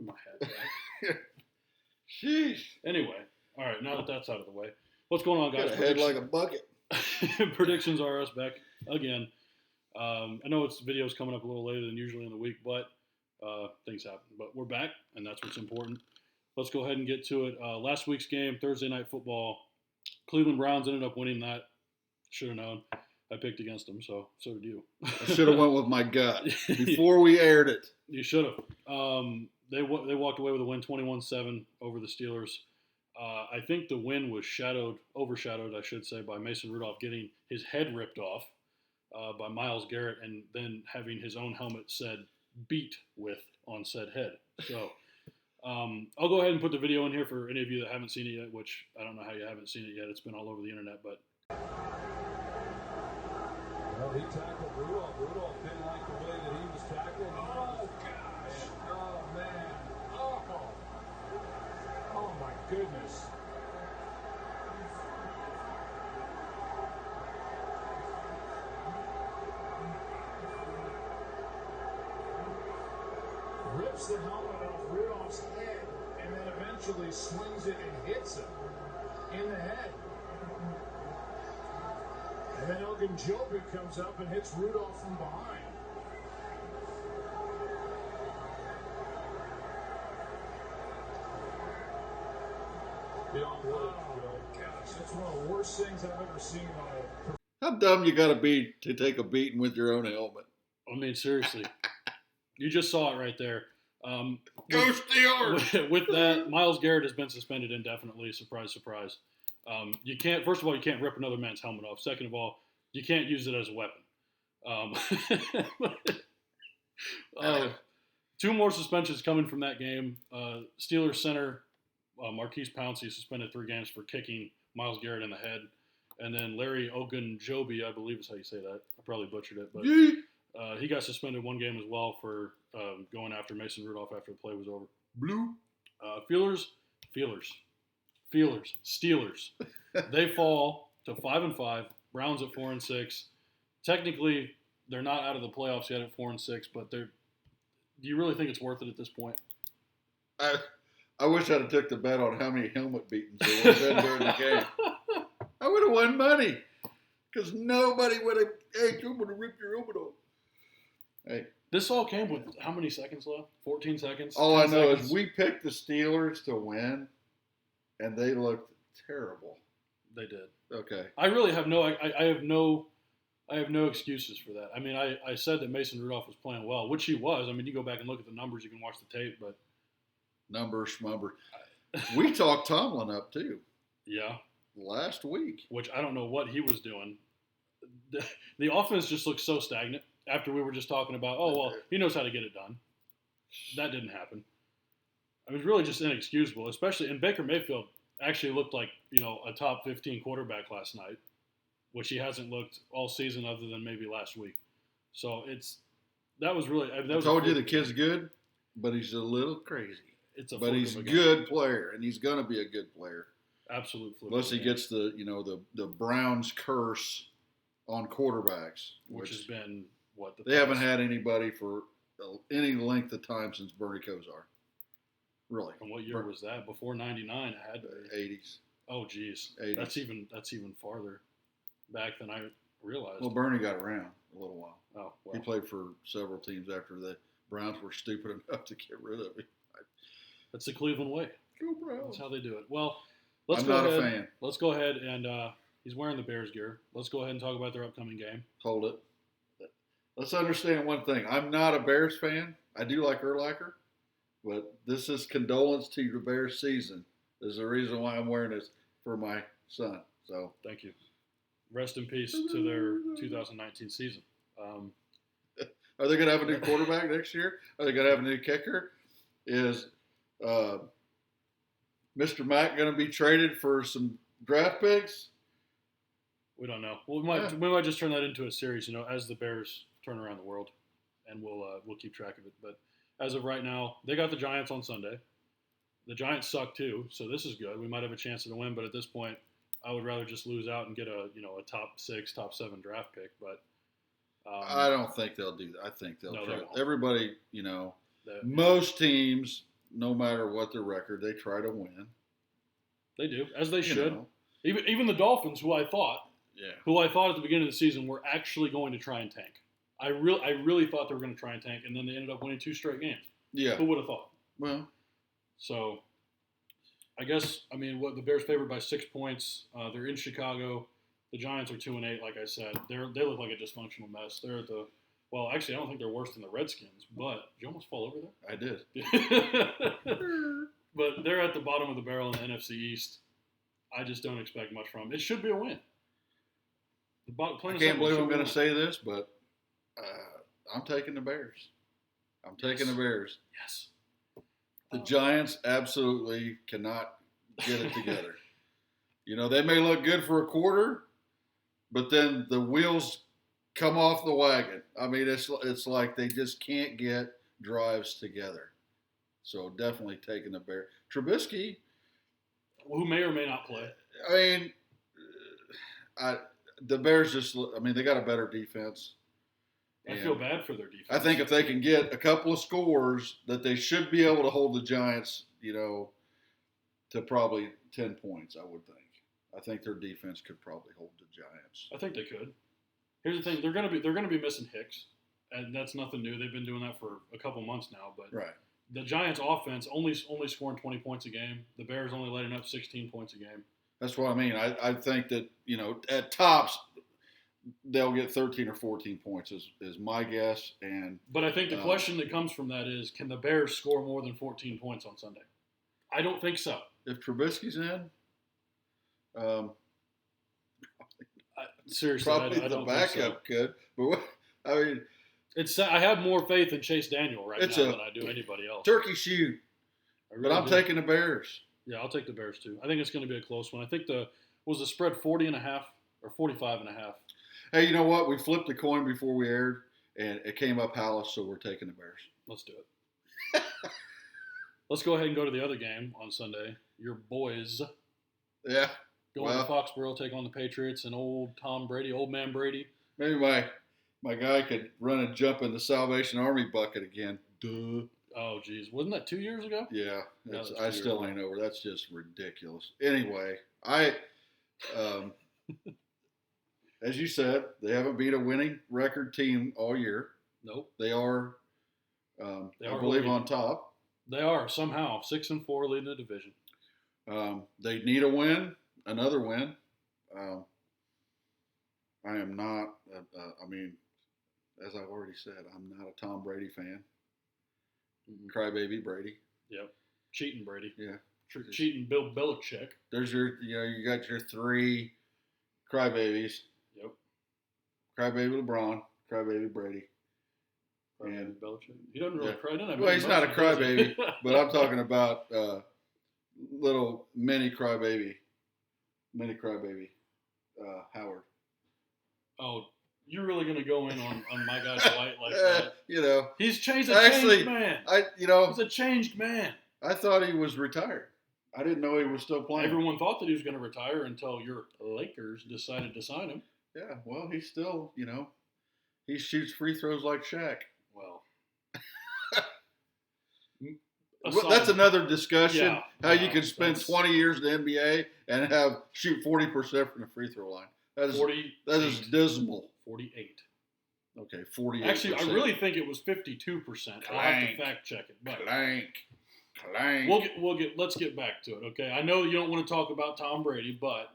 my hat back. Sheesh. Anyway, all right. Now that that's out of the way, what's going on, guys? Got a head like a bucket. Predictions are us back again. I know it's videos coming up a little later than usually in the week, but things happen. But we're back, and that's what's important. Let's go ahead and get to it. Last week's game, Thursday Night Football. Cleveland Browns ended up winning that. Should have known. I picked against them, so did you. I should have went with my gut before we aired it. You should have. They walked away with a win, 21-7 over the Steelers. I think the win was overshadowed, I should say, by Mason Rudolph getting his head ripped off by Myles Garrett and then having his own helmet said "beat" with on said head. So I'll go ahead and put the video in here for any of you that haven't seen it yet, which I don't know how you haven't seen it yet. It's been all over the internet, but. Well, he tackled Rudolph. Rudolph didn't like the way that he was tackled. Oh, gosh. Oh, man. Oh, my goodness. Rips the helmet off Rudolph's head and then eventually swings it and hits him in the head. And then Ogunjobi comes up and hits Rudolph from behind. Beyond words, Joe. Gosh, that's one of the worst things I've ever seen on a... How dumb you got to be to take a beating with your own helmet? I mean, seriously. You just saw it right there. Go Steelers! With that, Myles Garrett has been suspended indefinitely. Surprise, surprise. You can't. First of all, you can't rip another man's helmet off. Second of all, you can't use it as a weapon. Two more suspensions coming from that game. Steelers center Marquise Pouncey suspended 3 games for kicking Myles Garrett in the head, and then Larry Ogunjobi, I believe is how you say that. I probably butchered it, but he got suspended 1 game as well for going after Mason Rudolph after the play was over. Blue. Steelers. They fall to 5-5. Browns at 4-6. Technically, they're not out of the playoffs yet at 4-6, but they're. Do you really think it's worth it at this point? I wish I'd have took the bet on how many helmet beatings there would have been during the game. I would have won money because nobody would have. Hey, I'm going to rip your helmet off. Hey. This all came with how many seconds left? 14 seconds? All I know is we picked the Steelers to win, and they looked terrible. They did. Okay. I really have I have no excuses for that. I mean, I said that Mason Rudolph was playing well, which he was. I mean, you go back and look at the numbers, you can watch the tape, but number schmumber. We talked Tomlin up too. Yeah. Last week. Which I don't know what he was doing. The offense just looks so stagnant. After we were just talking about, oh, well, he knows how to get it done. That didn't happen. It was really just inexcusable, especially – and Baker Mayfield actually looked like, a top 15 quarterback last night, which he hasn't looked all season other than maybe last week. So that was really – I told you the kid's good, but he's a little crazy. But he's a good player, and he's going to be a good player. Absolute fluke. Unless he gets the Browns curse on quarterbacks. Which has been – they haven't had anybody for any length of time since Bernie Kosar. Really. And what year was that? Before '99, it had to be 80s. Oh, geez, 80s. That's even farther back than I realized. Well, Bernie got around a little while. Oh, well. He played for several teams after the Browns were stupid enough to get rid of him. That's the Cleveland way. Go Browns. That's how they do it. Well, let's I'm go not ahead. a fan. Let's go ahead and he's wearing the Bears gear. Let's go ahead and talk about their upcoming game. Hold it. Let's understand one thing. I'm not a Bears fan. I do like Urlacher, but this is condolence to the Bears season. There's a reason why I'm wearing this for my son. So thank you. Rest in peace to their 2019 season. Are they going to have a new quarterback next year? Are they going to have a new kicker? Is Mr. Mack going to be traded for some draft picks? We don't know. Well, we might just turn that into a series, as the Bears turn around the world, and we'll keep track of it. But as of right now, they got the Giants on Sunday. The Giants suck too, so this is good. We might have a chance to win, but at this point, I would rather just lose out and get a top 6, top 7 draft pick. But I don't think they'll do that. I think they'll try. They won't. Everybody, most teams, no matter what their record, they try to win. They do, as they You should. know. Even the Dolphins, who I thought Yeah. at the beginning of the season were actually going to try and tank. I really thought they were going to try and tank, and then they ended up winning 2 straight games. Yeah. Who would have thought? Well, So, I guess the Bears favored by 6 points. They're in Chicago. The Giants are 2-8. Like I said, they look like a dysfunctional mess. They're at the actually, I don't think they're worse than the Redskins. But did you almost fall over there? I did. But they're at the bottom of the barrel in the NFC East. I just don't expect much from them. It should be a win. I can't believe I'm going to say this, but I'm taking the Bears. I'm taking the Bears. Yes. The Giants absolutely cannot get it together. They may look good for a quarter, but then the wheels come off the wagon. I mean, it's like they just can't get drives together. So definitely taking the Bears. Trubisky, who may or may not play. I mean, the Bears they got a better defense. I feel bad for their defense. I think if they can get a couple of scores, that they should be able to hold the Giants, to probably 10 points, I would think. I think their defense could probably hold the Giants. I think they could. Here's the thing: they're gonna be missing Hicks, and that's nothing new. They've been doing that for a couple months now. But Right. the Giants' offense only scoring 20 points a game. The Bears only letting up 16 points a game. That's what I mean. I think that, at tops, they'll get 13 or 14 points is my guess. But I think the question that comes from that is, can the Bears score more than 14 points on Sunday? I don't think so. If Trubisky's in, Seriously, probably I the don't backup could. But I have more faith in Chase Daniel right now It's a than I do anybody else. turkey shoot. I really But I'm do. taking the Bears. Yeah, I'll take the Bears too. I think it's going to be a close one. I think was the spread 40.5 or 45.5. Hey, you know what? We flipped the coin before we aired, and it came up Hallis, so we're taking the Bears. Let's do it. Let's go ahead and go to the other game on Sunday. Your boys Yeah. going to Foxborough, take on the Patriots and old Tom Brady, old man Brady. Maybe my guy could run and jump in the Salvation Army bucket again. Duh. Oh, geez. Wasn't that 2 years ago? Yeah. that's I still weird. ain't over. That's just ridiculous. Anyway, as you said, they haven't beat a winning record team all year. Nope. They are, They I are believe, leading. on top. They are somehow 6-4 leading the division. They need a win, another win. I am not, as I've already said, I'm not a Tom Brady fan. Crybaby Brady. Yep. Cheating Brady. Yeah. Cheating Bill Belichick. There's you got your 3 crybabies. Yep. Crybaby LeBron, crybaby Brady. And Belichick. He doesn't really cry. Doesn't have Well, many he's not a emotions, does he? crybaby, but I'm talking about little mini crybaby Howard. Oh, you're really going to go in on my guy Dwight like that? He's changed. Actually, Changed man. He's a changed man. I thought he was retired. I didn't know he was still playing. Everyone thought that he was going to retire until your Lakers decided to sign him. Yeah, well, he's still, he shoots free throws like Shaq. Well, Well, that's another discussion. Yeah, how you can spend that's- 20 years in the NBA and have shoot 40% from the free throw line. That is dismal. 48. Okay, 48. Actually, I really think it was 52%. I'll have to Clank. fact check it. But Clank. let's get back to it, okay? I know you don't want to talk about Tom Brady, but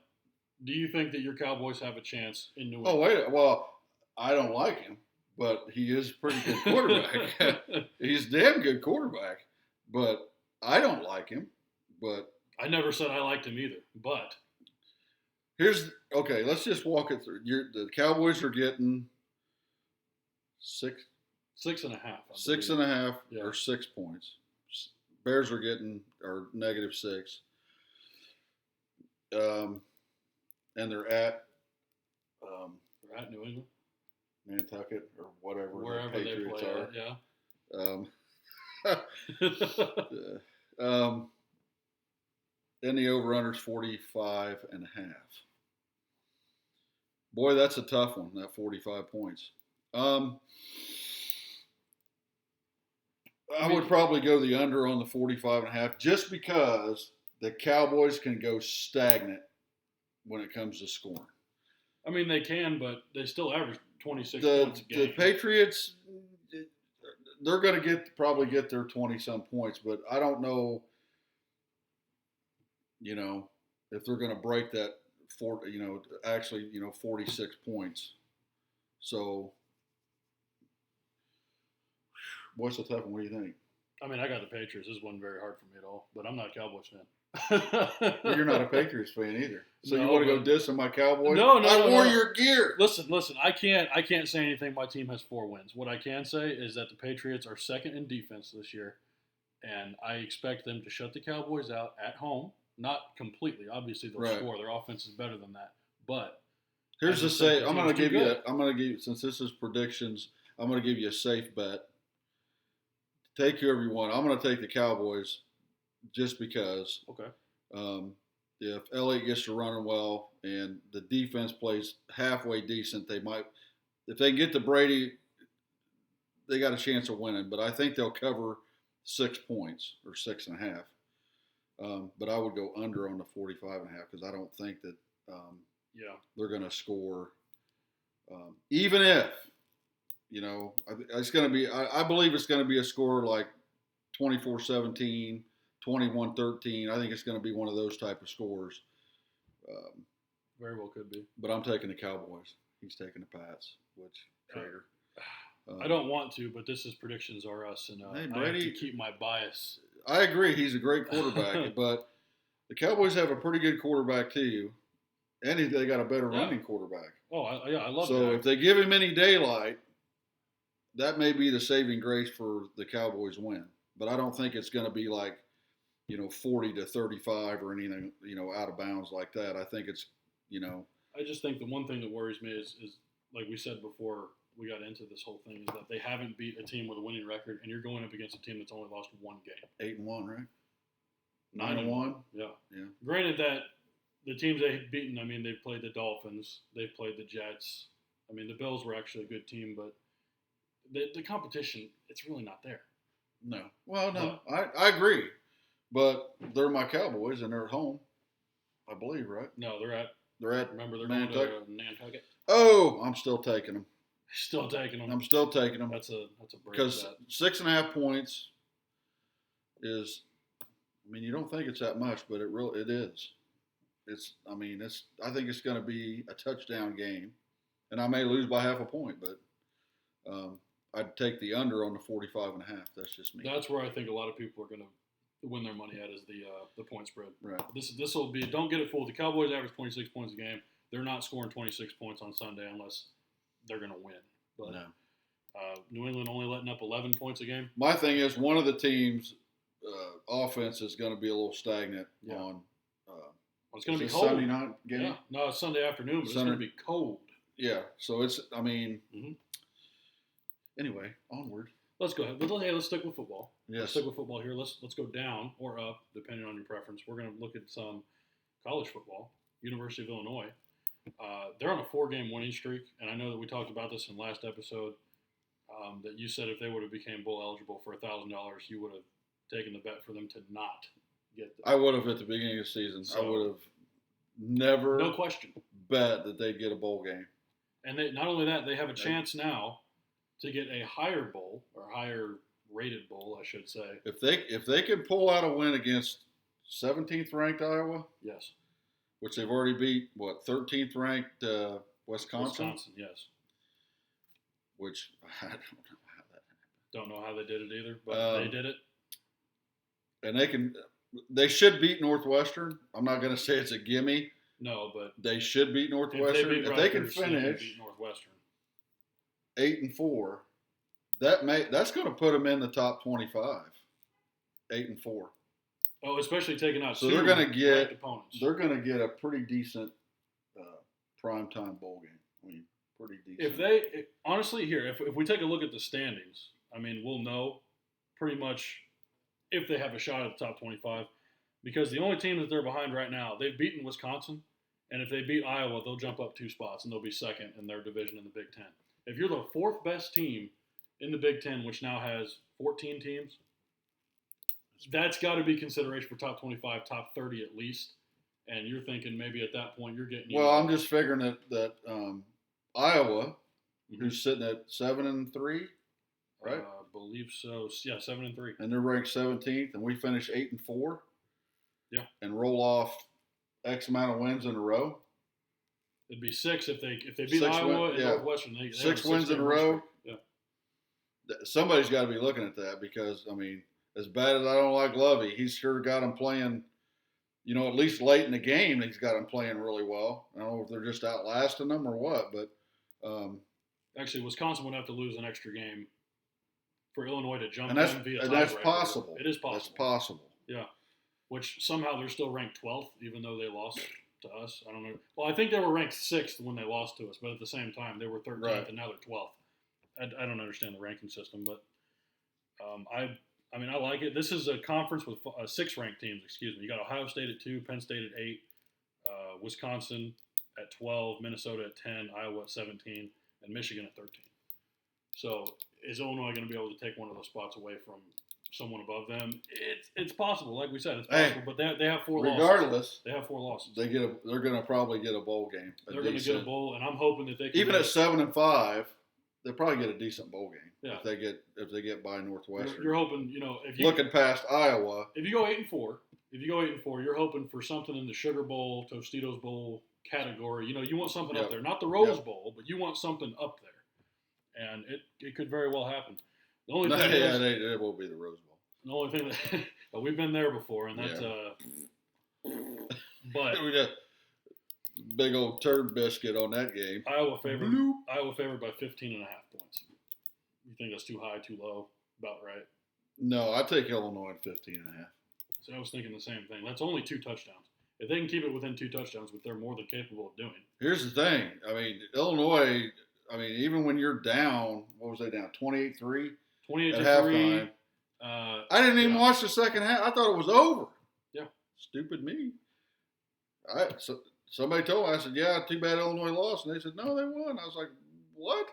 do you think that your Cowboys have a chance in New Oh, England? wait. Well, I don't like him, but he is a pretty good quarterback. He's a damn good quarterback, but I don't like him. But I never said I liked him either, but let's just walk it through. The Cowboys are getting 6.5 Yeah. or 6 points. Bears are getting -6. And they're at They're at New England, Nantucket or whatever wherever the they Patriots play are. at, yeah. Then the over-under is 45.5. Boy, that's a tough one, that 45 points. I would probably go the under on the 45.5 just because the Cowboys can go stagnant when it comes to scoring. I mean, they can, but they still average 26 The points a game. Patriots, they're going to probably get their 20-some points, but I don't know, if they're going to break that 46 points. So, what's the tough one? What do you think? I mean, I got the Patriots. This wasn't very hard for me at all, but I'm not a Cowboys fan. Well, you're not a Patriots fan either. So you No, want to go but- diss on my Cowboys? No, I wore no. your gear. Listen. I can't say anything. My team has 4 wins. What I can say is that the Patriots are second in defense this year, and I expect them to shut the Cowboys out at home. Not completely. Obviously, they'll Right. score. Their offense is better than that. But Here's I the just think say. the I'm going to team's give too you. good. I'm going to give you, since this is predictions. I'm going to give you a safe bet. Take whoever you want. I'm going to take the Cowboys, just because. okay. If Elliott gets to running well and the defense plays halfway decent, they might. If they get to Brady, they got a chance of winning. But I think they'll cover 6 points or 6.5. But I would go under on the 45.5 because I don't think that Yeah. they're going to score. Even if, it's going to be. I believe it's going to be a score like 24-17, 21-13. I think it's going to be one of those type of scores. Very well could be. But I'm taking the Cowboys. He's taking the Pats, which Trader. I don't want to, but this is predictions are us, and Hey, I have Brady- to keep my bias. I agree. He's a great quarterback, but the Cowboys have a pretty good quarterback too, and they got a better Yeah. running quarterback. Oh, I love So that. if they give him any daylight, that may be the saving grace for the Cowboys win. But I don't think it's going to be like, 40-35 or anything, out of bounds like that. I think it's, I just think the one thing that worries me is like we said before we got into this whole thing, is that they haven't beat a team with a winning record, and you're going up against a team that's only lost 1 game. 8-1, right? 9-1. 9-1. Yeah. Yeah. Granted that the teams they've beaten, I mean, they've played the Dolphins, they've played the Jets. I mean, the Bills were actually a good team, but the competition, it's really not there. No. Well, no, I agree. But they're my Cowboys, and they're at home, I believe, right? No, they're at. They're at Remember, they're Nantucket. going to Nantucket. Oh, I'm still taking them. Still taking them. I'm still taking them That's a break because bet. 6.5 points is. I mean, you don't think it's that much, but it is. I think it's going to be a touchdown game, and I may lose by half a point, but I'd take the under on the 45.5. That's just me. That's where I think a lot of people are going to win their money at, is the point spread. Right. This will be, don't get it fooled. The Cowboys average 26 points a game. They're not scoring 26 points on Sunday unless they're going to win. But No. New England only letting up 11 points a game. My thing is one of the teams' offense is going to be a little stagnant Yeah. on. It's going to be is it cold. Sunday night game. Yeah. No, it's Sunday afternoon, but it's Sunday- going to be cold. Yeah, so it's. I mean. Mhm. Anyway, onward. Let's go ahead. Let's stick with football. Let's Yes. stick with football here. Let's go down or up, depending on your preference. We're going to look at some college football. University of Illinois. They're on a 4-game winning streak, and I know that we talked about this in last episode. That you said if they would have became bowl eligible for $1,000, you would have taken the bet for them to not get the I would have at the beginning of the season. I So- would have never no question. bet that they'd get a bowl game. And not only that, they have a chance now to get a higher bowl, or higher rated bowl, I should say. If they can pull out a win against 17th ranked Iowa, Yes, which they've already beat, 13th ranked Wisconsin, yes. which I don't know how that happened. Don't know how they did it either, but they did it. And they should beat Northwestern. I'm not going to say it's a gimme. No, but They should beat if they Northwestern. beat If they can Rutgers, they finish beat Northwestern. 8-4, that's going to put them in the top 25. 8-4. Oh, especially taking out So 2 they're gonna get- ranked opponents. They're going to get a pretty decent primetime bowl game. I mean, pretty decent. Honestly, here, if we take a look at the standings, I mean, we'll know pretty much if they have a shot at the top 25, because the only team that they're behind right now, they've beaten Wisconsin, and if they beat Iowa, they'll jump up 2 spots and they'll be second in their division in the Big Ten. If you're the 4th best team in the Big Ten, which now has 14 teams, that's got to be consideration for top 25, top 30 at least. And you're thinking maybe at that point you're getting. Well, I'm just figuring that Iowa, who's sitting at 7-3, right? I believe so. Yeah, 7-3. And they're ranked 17th, and we finish 8-4. Yeah. And roll off X amount of wins in a row. It'd be 6 if they beat 6 Iowa win, and yeah. Northwestern. They 6 have wins in a row. Yeah. Somebody's got to be looking at that because, I mean, as bad as I don't like Lovey, he's sure got him playing, you know, at least late in the game, he's got him playing really well. I don't know if they're just outlasting them or what, but actually, Wisconsin would have to lose an extra game for Illinois to jump and that's in via and that's tiebreaker. possible. It is possible. That's possible. Yeah. Which somehow they're still ranked 12th, even though they lost to us. I don't know. Well, I think they were ranked 6th when they lost to us, but at the same time, they were 13th Right. and now they're 12th. I don't understand the ranking system, but I mean, I like it. This is a conference with 6 ranked teams. Excuse me. You got Ohio State at 2, Penn State at 8, Wisconsin at 12, Minnesota at 10, Iowa at 17, and Michigan at 13. So is Illinois going to be able to take one of those spots away from someone above them? It's possible. Like we said, it's possible. But they have 4 losses. Regardless, They have 4 losses. they're going to probably get a bowl game. They're going to get a bowl, and I'm hoping that they can. Even at 7-5, they'll probably get a decent bowl game. Yeah. If they get by Northwestern. You're hoping, you know, if you Looking past Iowa. if you go 8-4, you're hoping for something in the Sugar Bowl, Tostitos Bowl category. You know, you want something Yep. up there, not the Rose Yep. Bowl, but you want something up there, and it could very well happen. The only thing Yeah, is, it will be the Rose Bowl. the only thing that but we've been there before, and that's but We got big old turd biscuit on that game. Iowa favored by 15.5 points. You think that's too high, too low? About right. No, I take Illinois at 15.5. So I was thinking the same thing. That's only 2 touchdowns. If they can keep it within 2 touchdowns, which they're more than capable of doing. Here's the thing. I mean, Illinois, even when you're down, what was they down? 28-3 28 at to halftime. 3. I didn't even watch the second half. I thought it was over. Yeah. Stupid me. So somebody told me, I said, yeah, too bad Illinois lost. And they said, no, they won. I was like, what?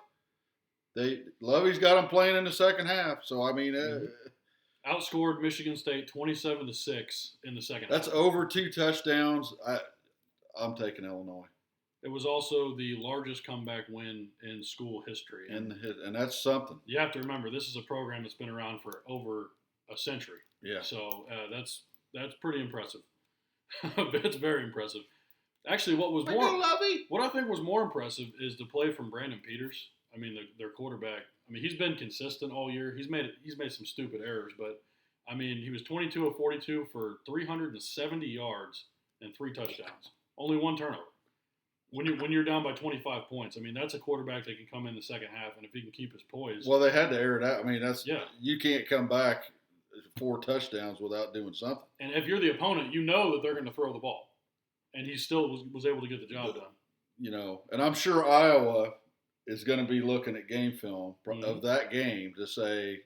Lovey's got them playing in the second half. So, I mean, Outscored Michigan State 27-6 in the second that's half. over 2 touchdowns. I'm taking Illinois. It was also the largest comeback win in school history. And that's something. You have to remember, this is a program that's been around for over a century. Yeah. So that's pretty impressive. It's very impressive. Actually, what I think was more impressive is the play from Brandon Peters. I mean, their quarterback. I mean, he's been consistent all year. He's made some stupid errors, but I mean, he was 22 of 42 for 370 yards and 3 touchdowns. Only 1 turnover. When you're down by 25 points, I mean, that's a quarterback that can come in the second half, and if he can keep his poise. Well, they had to air it out. I mean, Yeah. You can't come back 4 touchdowns without doing something. And if you're the opponent, you know that they're going to throw the ball, and he still was able to get the job done. You know, and I'm sure Iowa is going to be looking at game film of that game to say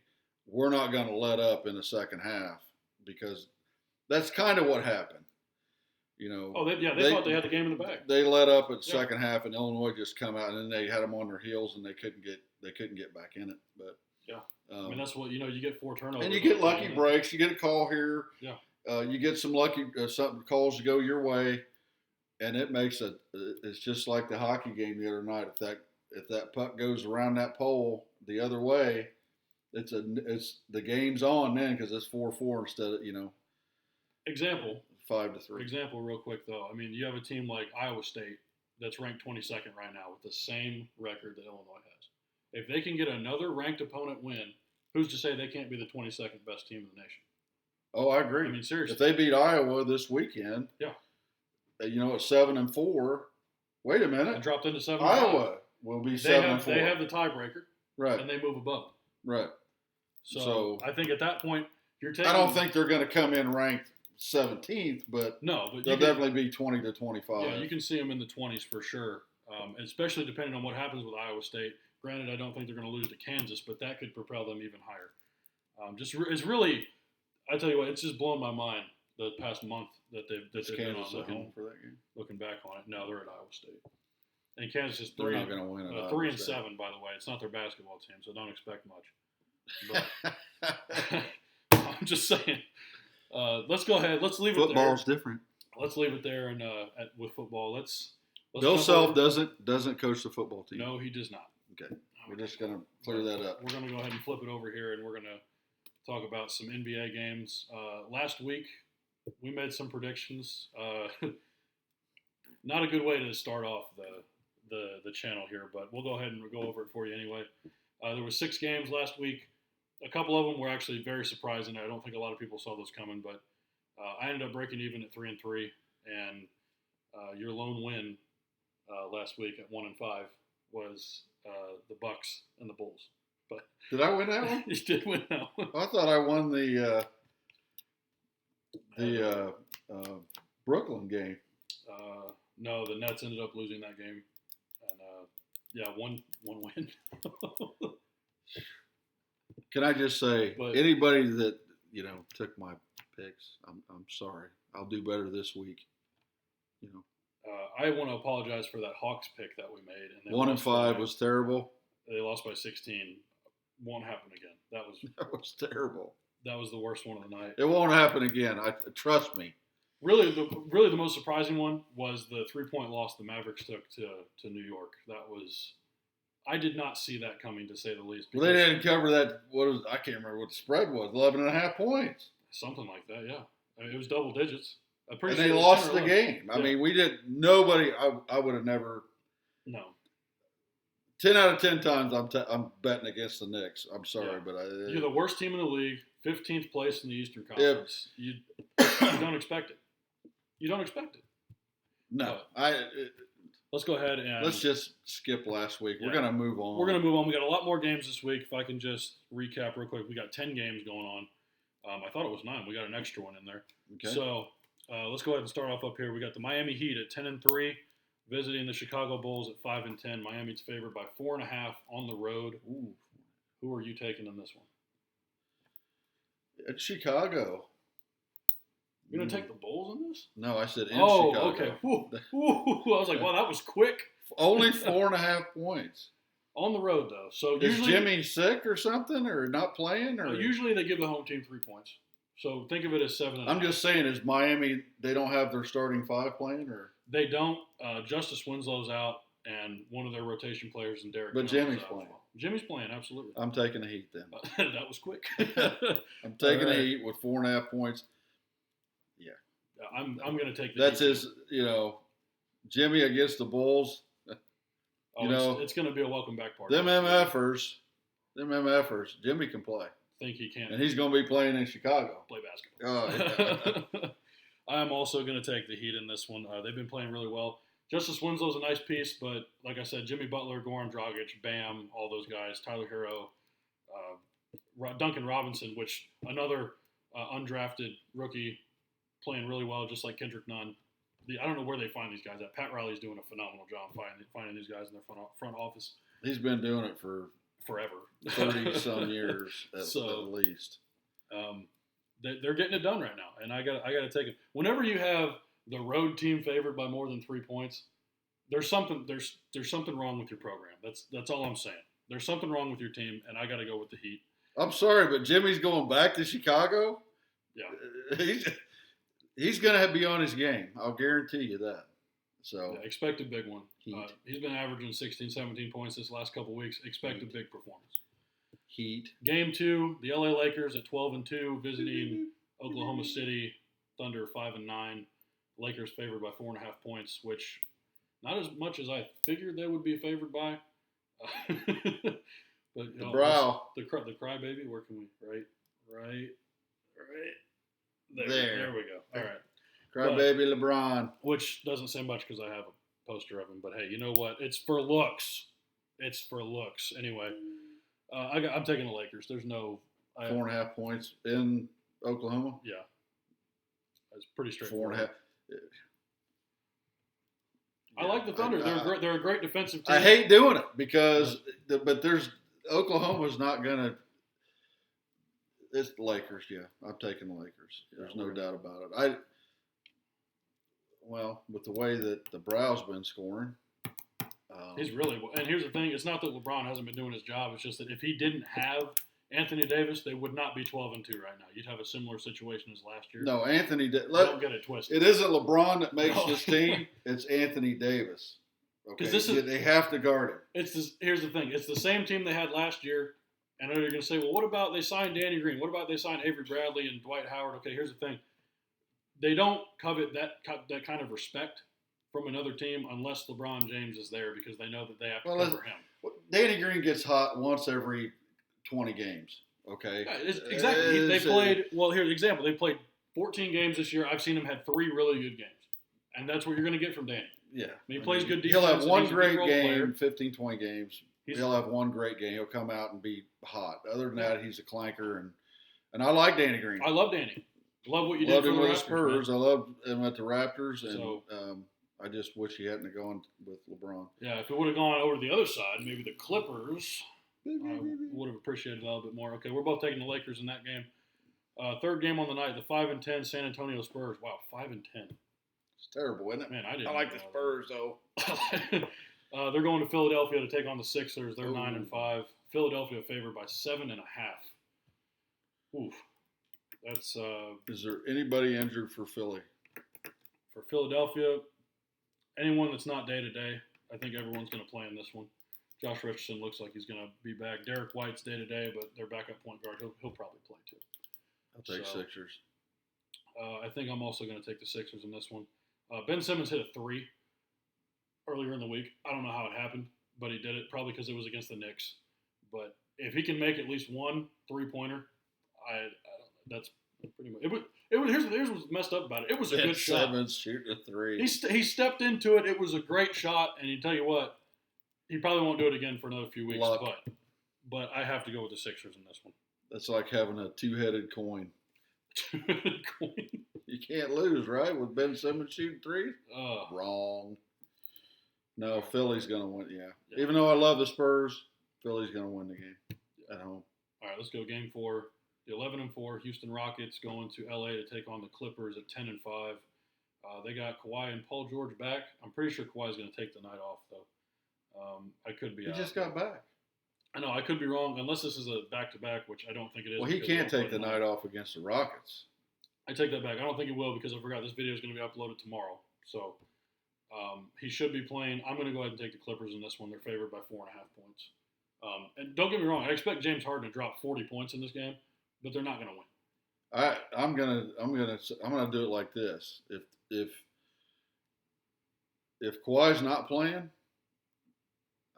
we're not going to let up in the second half because that's kind of what happened. You know, they thought they had the game in the bag. They let up at the second half, and Illinois just come out, and then they had them on their heels, and they couldn't get back in it. But I mean, that's what you get 4 turnovers, and you get lucky breaks. You get a call here. Yeah, you get some lucky something calls to go your way, and it makes it's just like the hockey game the other night. If that puck goes around that pole the other way, it's the game's on then because it's 4-4 instead of Example 5-3. Example, real quick though. I mean, you have a team like Iowa State that's ranked 22nd right now with the same record that Illinois has. If they can get another ranked opponent win, who's to say they can't be the 22nd best team in the nation? Oh, I agree. I mean, seriously. If they beat Iowa this weekend, yeah, at 7-4. Wait a minute. and dropped into 7-5. Iowa will be 7-4. They have the tiebreaker, right, and they move above. Right. So I think at that point you're taking. I don't think they're going to come in ranked 17th, but but they'll definitely be 20 to 25. Yeah, you can see them in the 20s for sure, especially depending on what happens with Iowa State. Granted, I don't think they're going to lose to Kansas, but that could propel them even higher. It's really, I tell you what, it's just blown my mind the past month that they've been on Kansas at home for that game. looking back on it. No, they're at Iowa State. And Kansas is They're three. not going to win it. 3-7, by the way. It's not their basketball team, so don't expect much. But I'm just saying. Let's go ahead. Let's leave Football's it there. different. Let's leave it there. And with football, let's Bill jump Self over- doesn't coach the football team. No, he does not. Okay. We're just going to clear that up. We're going to go ahead and flip it over here, and we're going to talk about some NBA games. Last week, we made some predictions. Not a good way to start off the channel here, but we'll go ahead and go over it for you anyway. There were 6 games last week. A couple of them were actually very surprising. I don't think a lot of people saw those coming, but I ended up breaking even at 3-3, and your lone win last week at 1-5 was the Bucks and the Bulls. But Did I win that one? you did win that one. I thought I won the Brooklyn game. No, the Nets ended up losing that game, and one win. Can I just say, But- anybody that took my picks, I'm sorry. I'll do better this week. I want to apologize for that Hawks pick that we made. And they 1-5 was terrible. They lost by 16. Won't happen again. That was terrible. was the worst one of the night. It won't happen again. Trust me. Really, the most surprising one was the 3-point loss the Mavericks took to New York. I did not see that coming, to say the least. Well, they didn't cover that. I can't remember what the spread was. 11.5 points. Something like that, yeah. I mean, it was double digits. I'm pretty And sure they it was lost 10 or the 11. game. I Yeah. mean, we did. Nobody. I would have never. No. 10 out of 10 times, I'm betting against the Knicks. I'm sorry, Yeah. but You're the worst team in the league, 15th place in the Eastern Yeah. Conference. You don't expect it. You don't expect it. no. Let's go ahead and Let's just skip last week. We're Yeah. gonna move on. We're going to move on. We got a lot more games this week. If I can just recap real quick, we got 10 games going on. I thought it was 9. We got an extra one in there. Okay. So let's go ahead and start off up here. We got the Miami Heat at 10-3, visiting the Chicago Bulls at 5-10. Miami's favored by 4.5 on the road. Ooh, who are you taking in this one? At Chicago. You're going to take the Bulls in this? No, I said in Oh, Chicago. okay. Whew. Ooh, I was like, wow, that was quick. Only 4.5 points. On the road, though. So Is usually, Jimmy sick or something, or not playing, or? usually they give the home team 3 points. So think of it as 7.5. I'm just saying, is Miami? They don't have their starting 5 playing, or? They don't. Justice Winslow's out, and one of their rotation players, and Derek. But Jones, is Jimmy's out as playing. well. Jimmy's playing, absolutely. I'm taking the Heat then. That was quick. I'm taking All right. the Heat with 4.5 points. I'm going to take the. That's Heat. his. Jimmy against the Bulls. Oh, it's going to be a welcome back party. Them MFers. Jimmy can play, Think he can and he's going to be playing in Chicago. play basketball. Oh, yeah. I'm also going to take the Heat in this one. They've been playing really well. Justice Winslow's a nice piece, but like I said, Jimmy Butler, Goran Dragic, Bam, all those guys, Tyler Hero, Duncan Robinson, which another undrafted rookie playing really well, just like Kendrick Nunn. I don't know where they find these guys at. Pat Riley's doing a phenomenal job finding these guys in their front office He's been doing it for forever. 30-some years at So- least. They're getting it done right now, and I got to take it. Whenever you have the road team favored by more than 3 points, there's something wrong with your program. That's all I'm saying. There's something wrong with your team, and I got to go with the Heat. I'm sorry, but Jimmy's going back to Chicago. Yeah, He's going to be on his game. I'll guarantee you that. So yeah, expect a big one. Heat. He's been averaging 16, 17 points this last couple weeks. Expect a big performance. Heat. Game 2, the LA Lakers at 12-2, visiting Oklahoma City Thunder 5-9. Lakers favored by 4.5 points, which not as much as I figured they would be favored by. But The brow. the crybaby. Where can we? Right. There. There we go. All right. Crybaby LeBron. Which doesn't say much because I have a poster of him. But hey, you know what? It's for looks. Anyway, I'm taking the Lakers. There's no. 4.5 points in Oklahoma. Yeah. It's pretty straightforward. 4.5. I like the Thunder. They're a great defensive team. I hate doing it because, but Oklahoma's not gonna. It's the Lakers, yeah. I'm taking the Lakers. There's no doubt about it. Well, with the way that the Brow's been scoring, He's really – and here's the thing. It's not that LeBron hasn't been doing his job. It's just that if he didn't have Anthony Davis, they would not be 12-2 right now. You'd have a similar situation as last year. No, Anthony. Don't get it twisted. It isn't LeBron that makes No. this team. It's Anthony Davis. Okay, this is- they have to guard him. Here's the thing. It's the same team they had last year. And I know you're going to say, well, what about they signed Danny Green? What about they signed Avery Bradley and Dwight Howard? Okay, here's the thing. They don't covet that kind of respect from another team unless LeBron James is there because they know that they have to cover him. Danny Green gets hot once every 20 games. Okay, Yeah, exactly. They played. Well, here's an example. They played 14 games this year. I've seen them had 3 really good games, and that's what you're going to get from Danny. Yeah, He plays good defense. He'll have and one he's a great big role game, player. 15, 20 games. He'll have one great game. He'll come out and be hot. Other than that, he's a clanker, and I like Danny Green. I love Danny. Love what you Loved did him for the with the Spurs. Raptors, I loved him at the Raptors, and So- I just wish he hadn't gone with LeBron. Yeah, if it would have gone over to the other side, maybe the Clippers, I would have appreciated it a little bit more. Okay, we're both taking the Lakers in that game. Third game on the night, the 5-10 San Antonio Spurs. Wow, 5-10. It's terrible, isn't it? Man, I didn't. I like the know Spurs though. that. They're going to Philadelphia to take on the Sixers. They're Ooh. 9-5. Philadelphia favored by 7.5. Oof, that's Is there anybody injured for Philly? for Philadelphia. Anyone that's not day to day, I think everyone's going to play in this one. Josh Richardson looks like he's going to be back. Derek White's day to day, but their backup point guard, he'll probably play too. I'll take So- Sixers. I think I'm also going to take the Sixers in this one. Ben Simmons hit a 3 earlier in the week. I don't know how it happened, but he did it probably because it was against the Knicks. But if he can make at least one 3-pointer, that's pretty much it. Here's what's messed up about it. It was a Ben good shot. Simmons shooting a 3. He stepped into it. It was a great shot, and you tell you what, he probably won't do it again for another few weeks. Luck. But I have to go with the Sixers in this one. That's like having a two-headed coin. Coin. You can't lose, right? With Ben Simmons shooting 3? Uh, Wrong. No, Philly's going to win, yeah. Yeah. Even though I love the Spurs, Philly's going to win the game at home. All right, let's go game 4. The 11-4 Houston Rockets going to LA to take on the Clippers at 10-5. They got Kawhi and Paul George back. I'm pretty sure Kawhi's going to take the night off though. I could be. He out. just got back. I know I could be wrong unless this is a back-to-back, which I don't think it is. Well, he because can't they'll take the play night off against the Rockets. I take that back. I don't think he will because I forgot this video is going to be uploaded tomorrow. So he should be playing. I'm going to go ahead and take the Clippers in this one. They're favored by 4.5 points. And don't get me wrong, I expect James Harden to drop 40 points in this game, but they're not going to win. I'm gonna do it like this. If Kawhi's not playing,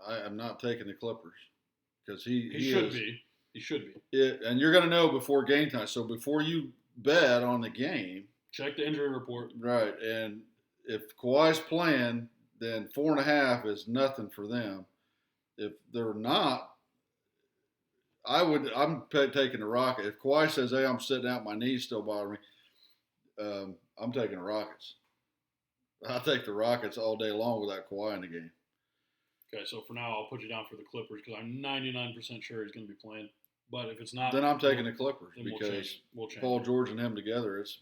I am not taking the Clippers because he should is, be. He should be. and you're gonna know before game time. So before you bet on the game, Check the injury report. right? And if Kawhi's playing, then 4.5 is nothing for them. If they're not, I'm taking the Rockets. If Kawhi says, "Hey, I'm sitting out, my knees still bother me," I'm taking the Rockets. I'll take the Rockets all day long without Kawhi in the game. Okay, so for now, I'll put you down for the Clippers because I'm 99% sure he's going to be playing. But if it's not, Then I'm taking the Clippers then we'll because change. We'll change. Paul George and him together, it's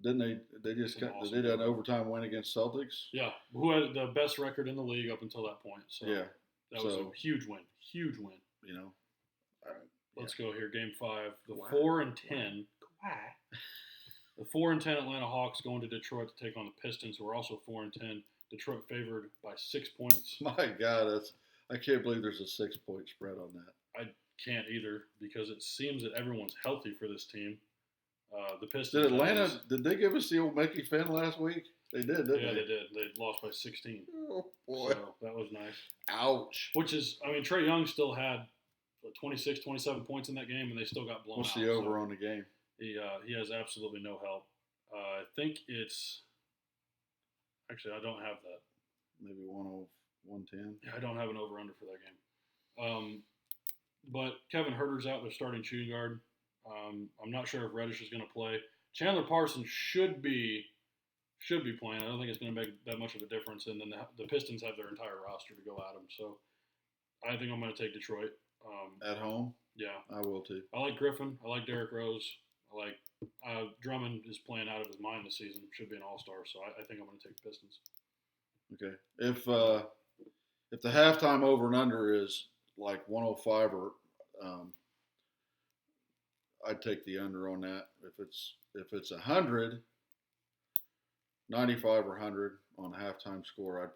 didn't they just It's an awesome they did an game. overtime win against Celtics? Yeah, who had the best record in the league up until that point. So Yeah, that was so- a huge win. Huge win. you know. Let's go here. Game 5. The Wow. 4-10. The 4-10 Atlanta Hawks going to Detroit to take on the Pistons, who are also 4-10. Detroit favored by 6 points. My God, I can't believe there's a 6-point spread on that. Can't either because it seems that everyone's healthy for this team. The Pistons. Did Atlanta? Did they give us the old Mickey Finn last week? They did, didn't Yeah, they? they did. They lost by 16. Oh boy! So that was nice. Ouch! Which is, I mean, Trae Young still had 26, 27 points in that game, and they still got blown What's out. the over So on the game? he has absolutely no help. I think it's actually I don't have that. Maybe 110. Yeah, I don't have an over under for that game. But Kevin Herter's out. They're starting shooting guard. I'm not sure if Reddish is going to play. Chandler Parsons should be playing. I don't think it's going to make that much of a difference. And then the Pistons have their entire roster to go at him. So I think I'm going to take Detroit. At home, Yeah, I will too. I like Griffin. I like Derrick Rose. I like Drummond is playing out of his mind this season. Should be an all-star. So I think I'm going to take the Pistons. Okay. If the halftime over and under is like 105 or I'd take the under on that. If it's 100, 95 or 100 on the halftime score, I'd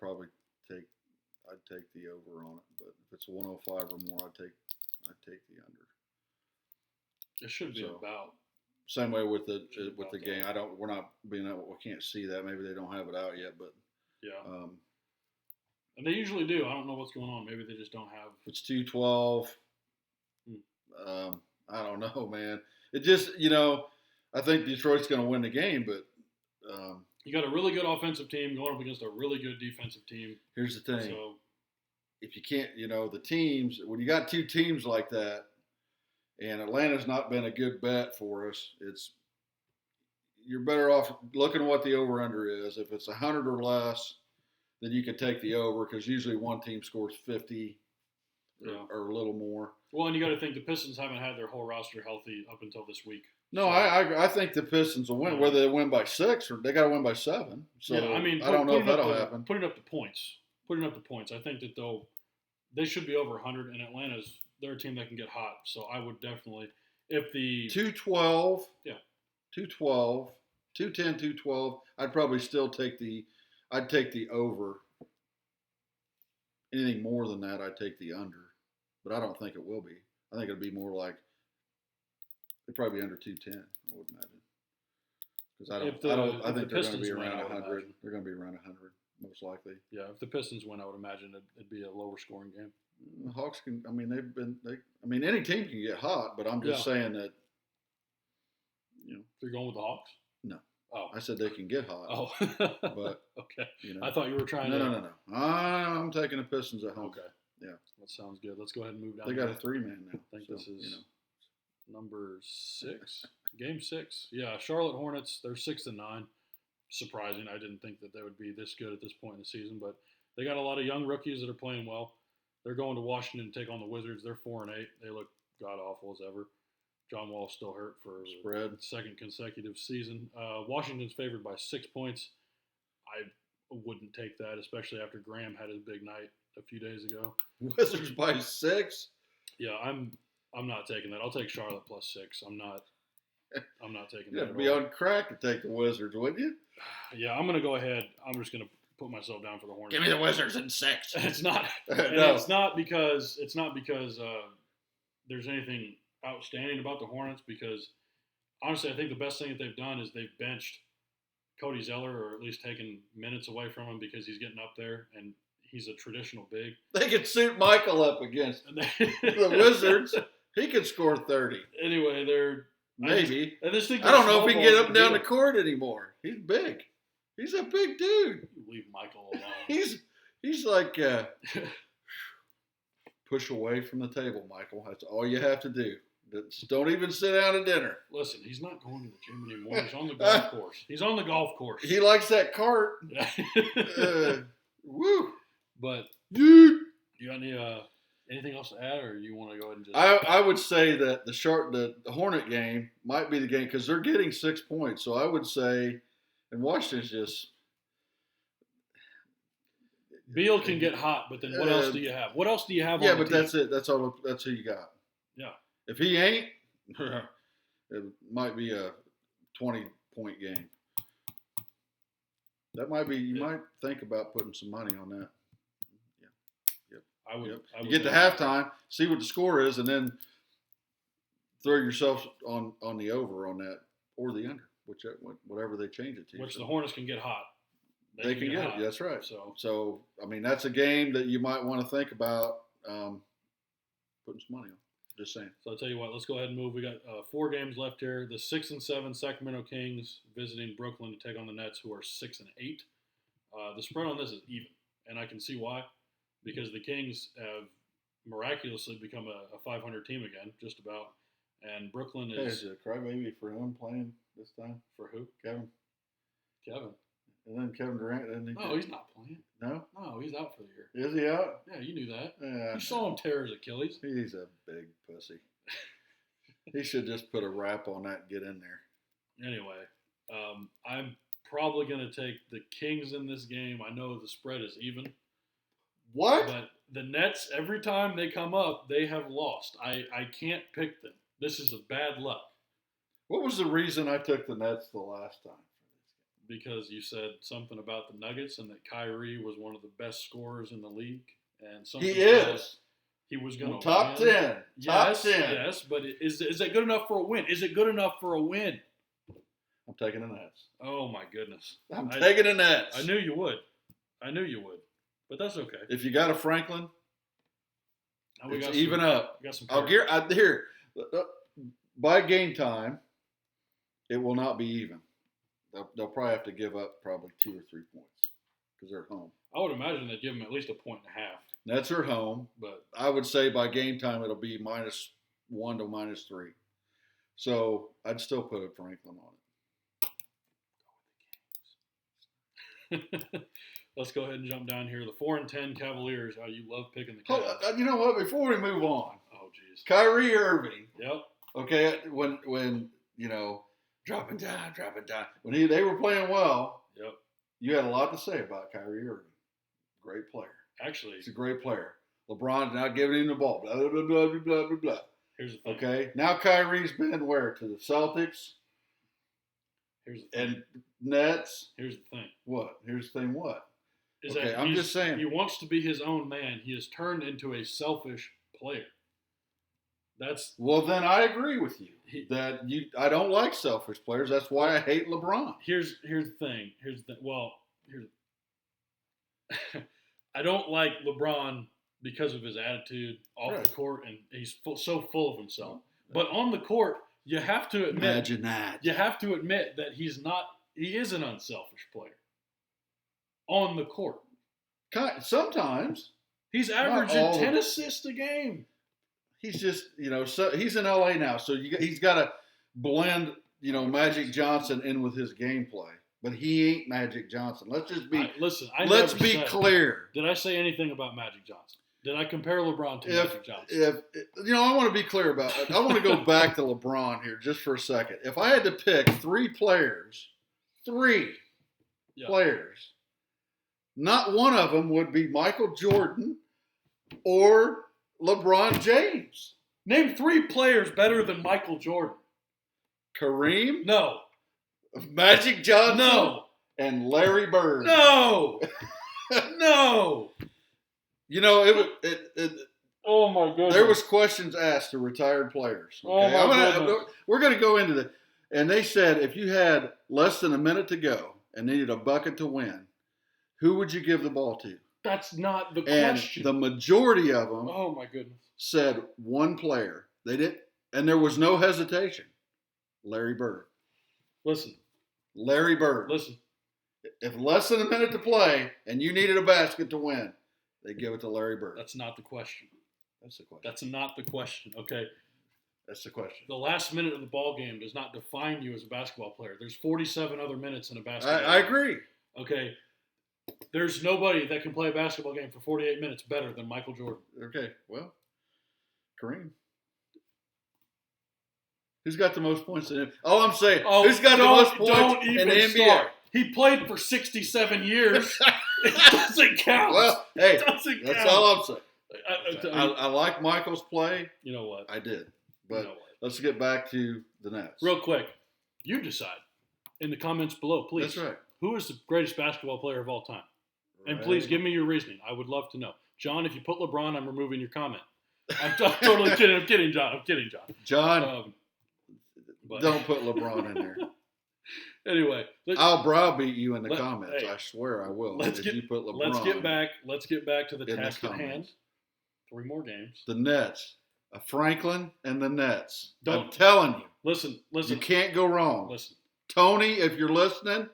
take the over on it. But if it's 105 or more, I'd take the under. It should be So, about. Same way with the About game. that. We're not being able, we can't see that. Maybe they don't have it out yet, but Yeah. um, And they usually do. I don't know what's going on. Maybe they just don't have. if it's 212, Hmm. I don't know, man. It just I think Detroit's going to win the game, but You got a really good offensive team going up against a really good defensive team. here's the thing: So if you can't, the teams, when you got two teams like that, and Atlanta's not been a good bet for us, you're better off looking at what the over/under is. If it's 100 or less, then you can take the over because usually one team scores 50 or a little more. well, and you got to think the Pistons haven't had their whole roster healthy up until this week. No, So, I think the Pistons will win, Yeah. whether they win by 6 or they got to win by 7. So yeah, I mean, I don't know if putting up that'll the- happen. Putting up the points. I think that they should be over 100, and they're a team that can get hot. So I would definitely, if the 212. Yeah. 212. 210, 212. I'd probably still take I'd take the over. Anything more than that, I'd take the under. But I don't think it will be. I think it'll be more like it'd probably be under 210, I would imagine. Because I think they're going to Pistons be win, around I would 100. imagine. They're going to be around 100, most likely. yeah, if the Pistons win, I would imagine it'd be a lower scoring game. The Hawks can. I mean, any team can get hot, but I'm just saying that. If you're going with the Hawks? No. Oh. I said they can get hot. Oh. But okay. I thought you were trying to. No. I'm taking the Pistons at home. Okay. Yeah. That sounds good. Let's go ahead and move down. They got a here. 3-man now. I think so, this is number 6, game 6. Yeah, Charlotte Hornets. They're 6-9. Surprising. I didn't think that they would be this good at this point in the season, but they got a lot of young rookies that are playing well. They're going to Washington to take on the Wizards. They're 4-8. They look god awful as ever. John Wall's still hurt for Spread. the second consecutive season. Washington's favored by 6 points. I wouldn't take that, especially after Graham had his big night a few days ago. Wizards by 6. Yeah, I'm not taking that. I'll take Charlotte plus 6. I'm not taking You'd that. have to at be all. on crack to take the Wizards, wouldn't you? Yeah, I'm gonna go ahead. I'm just gonna put myself down for the Hornets. Give me the Wizards in 6. It's not. No. And it's not because there's anything outstanding about the Hornets. Because honestly, I think the best thing that they've done is they've benched Cody Zeller, or at least taken minutes away from him because he's getting up there and he's a traditional big. They could suit Michael up against And they, the Wizards. He could score 30. Anyway, they're Maybe. I just think I don't know if he can get snowballs up and down the do court anymore. He's big. He's a big dude. it. Leave Michael alone. He's like push away from the table, Michael. That's all you have to do. Just don't even sit down at dinner. Listen, he's not going to the gym anymore. He's on the golf course. He's on the golf course. He likes that cart. Woo. But Dude. you got anything else to add, or you want to go ahead and just? I would say that the Hornet game might be the game because they're getting 6 points. So I would say, and Washington's just. Beal can get hot, but then what else do you have? What else do you have? Yeah, on the but team? that's it. That's all. That's who you got. Yeah. If he ain't, it might be a 20-point game. That might be. You might think about putting some money on that. I would. Yep. I You would get to definitely- halftime, see what the score is, and then throw yourself on the over on that or the under, whatever they change it to. Which So the Hornets can get hot. they can get hot. it. That's right. So I mean, that's a game that you might want to think about putting some money on. Just saying. So I'll tell you what. Let's go ahead and move. We got 4 games left here. The 6-7 Sacramento Kings visiting Brooklyn to take on the Nets, who are 6-8. The spread on this is even, and I can see why, because the Kings have miraculously become a 500 team again, just about, and Brooklyn Hey, is is it a crybaby for him playing this time? for who? Kevin. Kevin. And then Kevin Durant, isn't he? No, he's not playing. No? No, he's out for the year. Is he out? Yeah, you knew that. Yeah. You saw him tear his Achilles. He's a big pussy. He should just put a wrap on that and get in there. Anyway, I'm probably going to take the Kings in this game. I know the spread is even, What? but the Nets, every time they come up, they have lost. I can't pick them. This is a bad luck What was the reason I took the Nets the last time? because you said something about the Nuggets and that Kyrie was one of the best scorers in the league. And something He about is. He was going to Top win. 10. Top Yes, 10. yes, but is it good enough for a win? Is it good enough for a win? I'm taking the Nets. Oh my goodness! I'm I- taking the Nets. I knew you would. But that's okay. If you got a Franklin, Now we it's got even some, up. We got some. Here, by game time, it will not be even. They'll probably have to give up probably 2 or 3 points because they're at home. I would imagine they'd give them at least a point and a half. Nets are at home. But I would say by game time it'll be -1 to -3. So I'd still put a Franklin on it. let's go ahead and jump down here. The 4-10 Cavaliers. Oh, you love picking the Oh, Cavs. you know what? Before we move on, Oh, jeez. Kyrie Irving. Yep. Okay, when dropping down. When they were playing well, Yep. you had a lot to say about Kyrie Irving. Great player. Actually, He's a great player. LeBron's not giving him the ball. Blah blah blah blah blah blah blah. here's the thing. Okay, now Kyrie's been where to the Celtics Here's the thing. and Nets. Here's the thing. What? Here's the thing. What? Is Okay, that I'm he's- just saying. He wants to be his own man. He has turned into a selfish player. That's Well, then I agree with you he, that I don't like selfish players. That's why I hate LeBron. here's the thing. I don't like LeBron because of his attitude off Right. the court, and he's so full of himself. But on the court, you have to admit Imagine that. that he is an unselfish player. On the court, Sometimes he's all averaging of 10 it. assists a game. he's just so he's in LA now, so he's got to blend Magic Johnson in with his gameplay. But he ain't Magic Johnson. Let's just be let's never be said- clear. Did I say anything about Magic Johnson? Did I compare LeBron to Magic Johnson? If I want to be clear about it. I want to go back to LeBron here just for a second. If I had to pick 3 players, Yeah. players, not one of them would be Michael Jordan or LeBron James. Name 3 players better than Michael Jordan. Kareem, No. Magic Johnson, No. and Larry Bird. No. No. Oh my goodness. There was questions asked to retired players. Oh, Okay? my goodness. We're going to go into that. And they said if you had less than a minute to go and needed a bucket to win, who would you give the ball to? That's not the And question. the majority of them Oh my goodness. said one player. They did, and there was no hesitation. Larry Bird. Listen. Larry Bird. If less than a minute to play and you needed a basket to win, they give it to Larry Bird. That's not the question. That's the question. That's not the question. Okay. That's the question. The last minute of the ball game does not define you as a basketball player. There's 47 other minutes in a basketball I game. agree. Okay. There's nobody that can play a basketball game for 48 minutes better than Michael Jordan. Okay, well, Kareem. Who's got the most points in it? All I'm saying, who's got the most points in the NBA? start. He played for 67 years. It doesn't count. Well, hey, It doesn't that's count. all I'm saying. I- I like Michael's play. you know what? I did. You But know what? let's get back to the Nets. Real quick, you decide in the comments below, please. That's right. Who is the greatest basketball player of all time? And please give me your reasoning. I would love to know. John, if you put LeBron, I'm removing your comment. I'm totally kidding. I'm kidding, John. John, But don't put LeBron in there. anyway, I'll browbeat you in the Let- comments. hey, I swear I will. let's if get- you put LeBron. Let's get back to the in the task at hand. comments. 3 more games. The Nets, Franklin and the Nets. I'm Don't- telling you, Listen. you can't go wrong. Listen. Tony, if you're listening,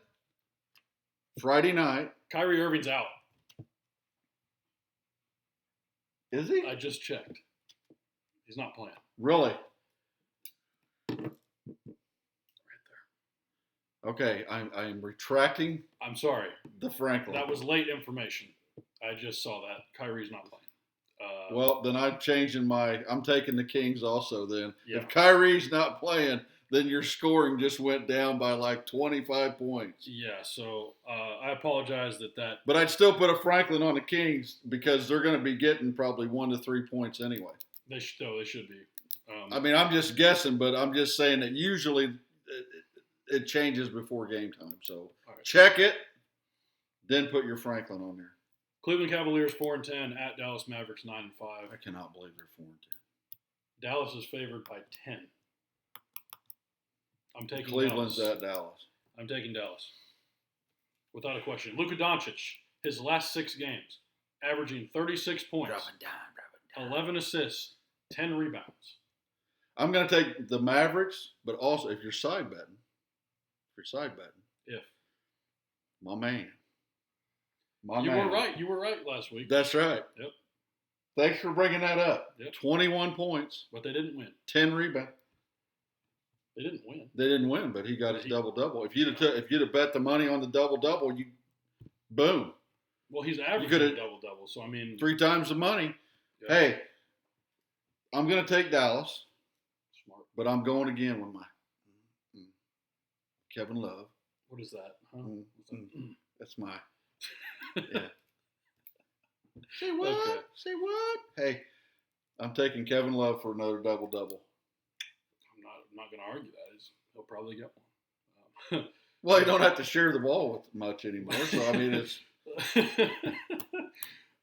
Friday night. Kyrie Irving's out. Is he? I just checked. He's not playing. Really? Right Okay, I'm retracting I'm sorry. the Franklin. That was late information. I just saw that. Kyrie's not playing. Well, then I'm taking the Kings also then. Yeah. If Kyrie's not playing, then your scoring just went down by like 25 points. Yeah, so I apologize that. But I'd still put a Franklin on the Kings because they're going to be getting probably 1 to 3 points anyway. They should be. I mean, I'm just guessing, but I'm just saying that usually it changes before game time. So right. Check it, then put your Franklin on there. Cleveland Cavaliers 4-10 at Dallas Mavericks 9-5. I cannot believe they're 4-10. Dallas is favored by 10. I'm taking Cleveland's Dallas. at Dallas. I'm taking Dallas. Without a question. Luka Doncic, his last 6 games, averaging 36 points, 11 assists, 10 rebounds. I'm going to take the Mavericks, but also if you're side betting, If. my man. You were right. You were right last week. That's right. Yep. Thanks for bringing that up. Yep. 21 points, But they didn't win. 10 rebounds. They didn't win. They didn't win, but he got his double-double. If you'd have bet the money on the double-double, you boom. Well, he's averaging a double-double, so I mean 3 times the money. Yeah. Hey, I'm going to take Dallas, Smart. but I'm going again with my Kevin Love. What is that? Huh? That's my yeah. Say what? Okay. Say what? Hey, I'm taking Kevin Love for another double-double. I'm not going to argue that. He'll probably get one. Well, you don't have to share the ball with much anymore. So, I mean, it's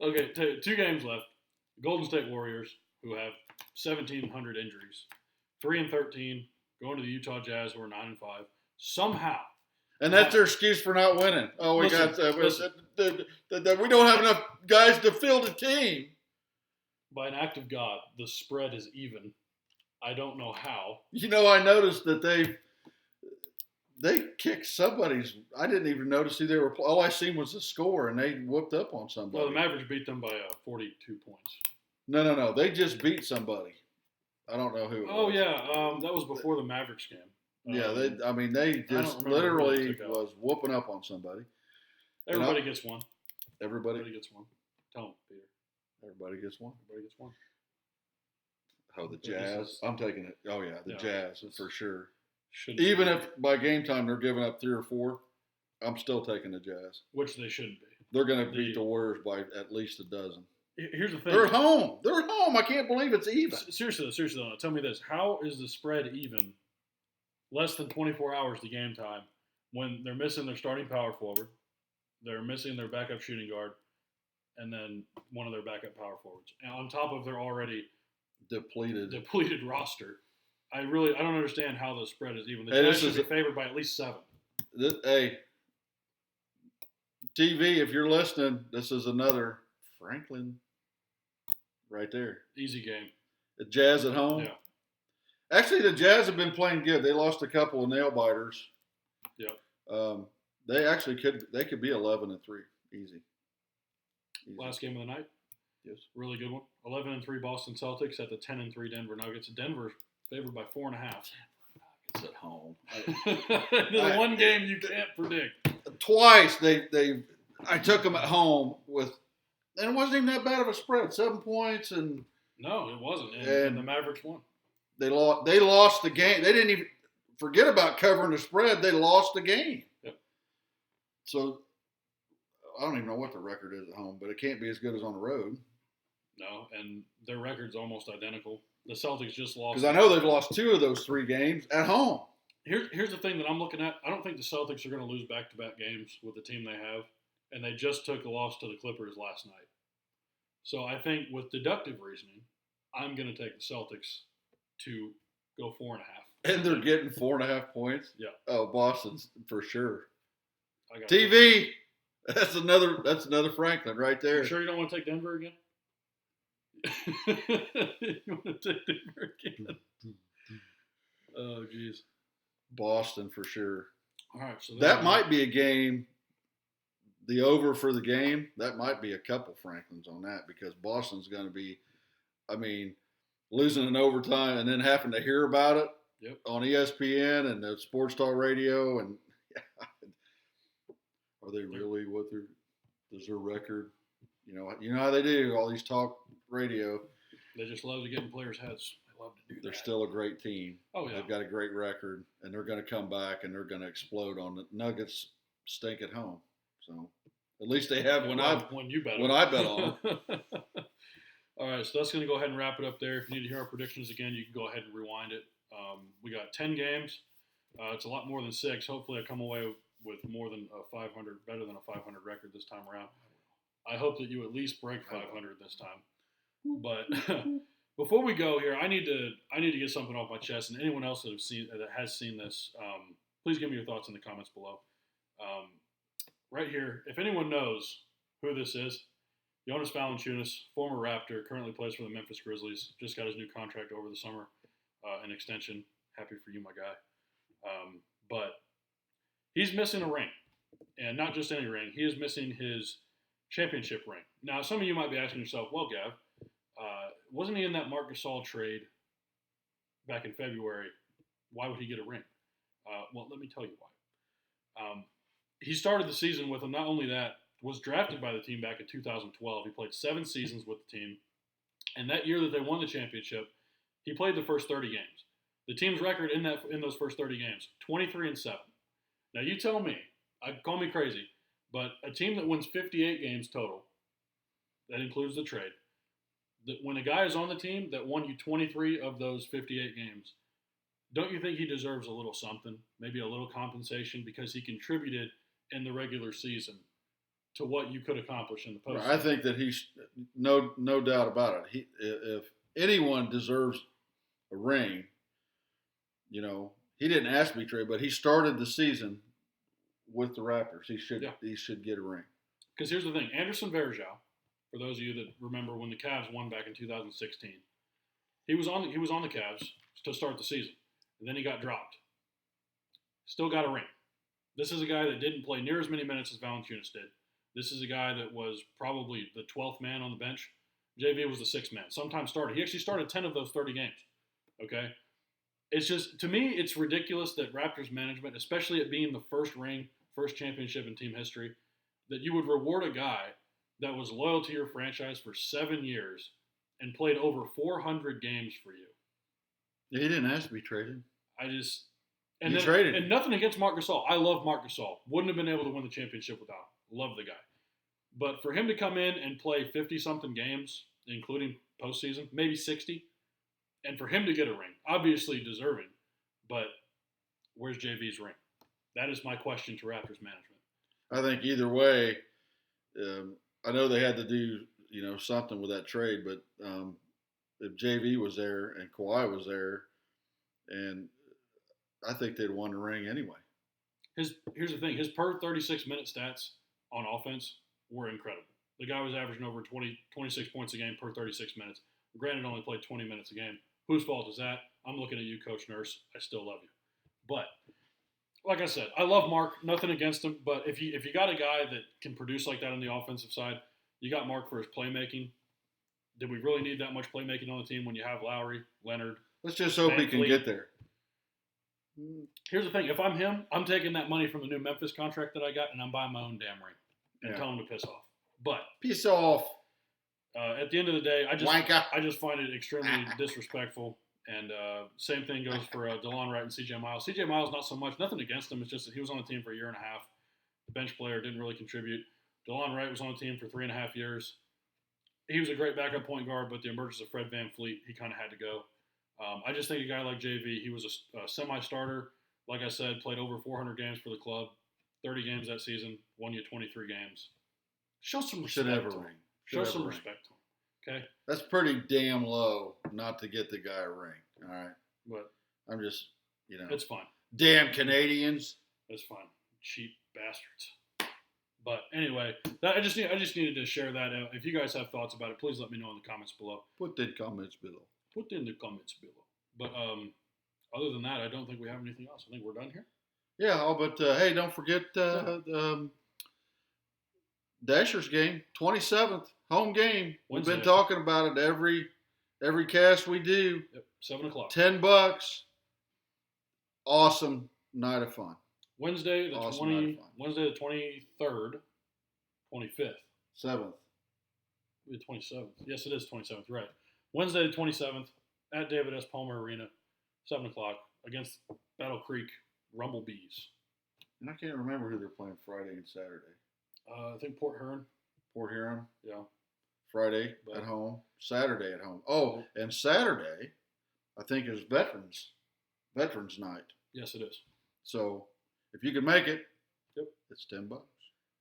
okay, 2 games left. Golden State Warriors, who have 1,700 injuries, 3-13, going to the Utah Jazz, who are 9-5. Somehow, and that's their excuse for not winning. Oh, we Listen. we don't have enough guys to field a team. by an act of God, the spread is even. I don't know how. You know, I noticed that they kicked somebody's. I didn't even notice who they were. All I seen was the score, and they whooped up on somebody. Well, the Mavericks beat them by 42 points. No. They just beat somebody. I don't know who. It Oh was. yeah, that was before the Mavericks game. Yeah, they just remember who literally they took out. was whooping up on somebody. Everybody gets one. Everybody Everybody gets one. Tell them, Peter. Everybody gets one. Everybody gets one. Oh, the But this Jazz. is- I'm taking it. Oh yeah, the Yeah. Jazz for sure. Shouldn't Even be. if by game time they're giving up 3 or 4, I'm still taking the Jazz. Which they shouldn't be. They're going to beat the Warriors by at least a dozen. Here's the thing. They're at home. They're at home. I can't believe it's even. Seriously though, tell me this: how is the spread even? Less than 24 hours to game time, when they're missing their starting power forward, they're missing their backup shooting guard, and then one of their backup power forwards, and on top of their already Depleted. roster. I don't understand how the spread is even. The Hey, Jazz this should be is favored by at least 7. Hey, TV, if you're listening, this is another Franklin right there. Easy game. The Jazz at home. Yeah. Actually, the Jazz have been playing good. They lost a couple of nail biters. Yep. They actually could be 11-3 easy. Last game of the night. Yes. Really good one. 11-3 Boston Celtics at the 10-3 Denver Nuggets. Denver favored by 4.5. It's at home. The one game you can't predict. Twice I took them at home and it wasn't even that bad of a spread. 7 points, and No, it wasn't. And the Mavericks won. they lost the game. They didn't even forget about covering the spread. They lost the game. Yep. So I don't even know what the record is at home, but it can't be as good as on the road. No, and their record's almost identical. The Celtics just lost. Because I know they've lost 2 of those 3 games at home. Here's the thing that I'm looking at. I don't think the Celtics are going to lose back-to-back games with the team they have, and they just took a loss to the Clippers last night. So I think with deductive reasoning, I'm going to take the Celtics to go 4.5. And they're getting 4.5 points. Yeah. Oh, Boston's for sure. I got TV. That's another Franklin right there. You sure you don't want to take Denver again? You want to take Denver again? Oh, jeez. Boston for sure. All right, so That might be a game. The over for the game, that might be a couple Franklins on that because Boston's going to be, losing in overtime and then having to hear about it on ESPN and the Sports Talk Radio. And are they really does their record? You know how they do all these talk radio. They just love to get in players' heads. love to do They're that. still a great team. Oh, yeah. They've got a great record, and they're going to come back and they're going to explode on the Nuggets. Stink at home, so at least they have when you bet when on I it. bet on them. All right, so that's going to go ahead and wrap it up there. If you need to hear our predictions again, you can go ahead and rewind it. We got 10 games. It's a lot more than 6. Hopefully, I come away with more than a 500, better than a 500 record this time around. I hope that you at least break 500 this time. But before we go here, I need to get something off my chest, and anyone else that has seen this, please give me your thoughts in the comments below. Right here, if anyone knows who this is, Jonas Valanciunas, former Raptor, currently plays for the Memphis Grizzlies. Just got his new contract over the summer, an extension. Happy for you, my guy. But he's missing a ring, and not just any ring. He is missing his championship ring. Now, some of you might be asking yourself, well, Gav, wasn't he in that Marc Gasol trade back in February? Why would he get a ring? Well, let me tell you why. He started the season with him. Not only that, was drafted by the team back in 2012. He played 7 seasons with the team. And that year that they won the championship, he played the first 30 games. The team's record in those first 30 games, 23-7. Now you tell me, call me crazy, but a team that wins 58 games total, that includes the trade, that when a guy is on the team that won you 23 of those 58 games, don't you think he deserves a little something, maybe a little compensation because he contributed in the regular season to what you could accomplish in the postseason? I think that he's no doubt about it. If anyone deserves a ring, he didn't ask to be traded, but he started the season with the Raptors. He should get a ring. Because here's the thing, Anderson Varejao, for those of you that remember when the Cavs won back in 2016, he was on the Cavs to start the season, and then he got dropped. Still got a ring. This is a guy that didn't play near as many minutes as Valanciunas did. This is a guy that was probably the 12th man on the bench. JV was the 6th man. Sometimes started. He actually started 10 of those 30 games. Okay? It's just, to me, it's ridiculous that Raptors management, especially it being the first ring, first championship in team history, that you would reward a guy that was loyal to your franchise for 7 years and played over 400 games for you. Yeah, he didn't ask to be traded. Traded. And nothing against Marc Gasol. I love Marc Gasol. Wouldn't have been able to win the championship without him. Love the guy. But for him to come in and play 50-something games, including postseason, maybe 60, and for him to get a ring, obviously deserving, but where's JV's ring? That is my question to Raptors management. I think either way, I know they had to do something with that trade, but if JV was there and Kawhi was there, and I think they'd won the ring anyway. Here's the thing: his per 36-minute stats on offense were incredible. The guy was averaging over 26 points a game per 36 minutes. Granted, only played 20 minutes a game. Whose fault is that? I'm looking at you, Coach Nurse. I still love you. But, like I said, I love Mark. Nothing against him. But if you got a guy that can produce like that on the offensive side, you got Mark for his playmaking. Did we really need that much playmaking on the team when you have Lowry, Leonard? Let's just hope he can get there. Here's the thing. If I'm him, I'm taking that money from the new Memphis contract that I got, and I'm buying my own damn ring and telling him to piss off. But piss off. At the end of the day, I just find it extremely disrespectful. And same thing goes for DeLon Wright and C.J. Miles. C.J. Miles, not so much. Nothing against him. It's just that he was on the team for a year and a half. Bench player, didn't really contribute. DeLon Wright was on the team for 3.5 years. He was a great backup point guard, but the emergence of Fred VanVleet, he kind of had to go. I just think a guy like JV, he was a semi-starter. Like I said, played over 400 games for the club, 30 games that season, won you 23 games. Show some respect. Should have a ring. Show some respect to him. Okay? That's pretty damn low not to get the guy a ring. All right? But I'm just, it's fine. Damn Canadians. It's fine. Cheap bastards. But anyway, I just needed to share that out. If you guys have thoughts about it, please let me know in the comments below. Put in the comments below. But other than that, I don't think we have anything else. I think we're done here. Yeah, but hey, don't forget Dasher's game, 27th, home game. Wednesday. We've been talking about it every cast we do. Yep, 7 o'clock. $10. Awesome night of fun. Wednesday the 23rd, 25th. 7th. The 27th. Yes, it is 27th. Right. Wednesday the 27th. at David S. Palmer Arena, 7 o'clock against Battle Creek Rumblebees. And I can't remember who they're playing Friday and Saturday. I think Port Hearn. Port Huron, Yeah. Friday at home, Saturday at home. Oh, and Saturday, I think is Veterans Night. Yes, it is. So if you can make it, Yep. it's $10.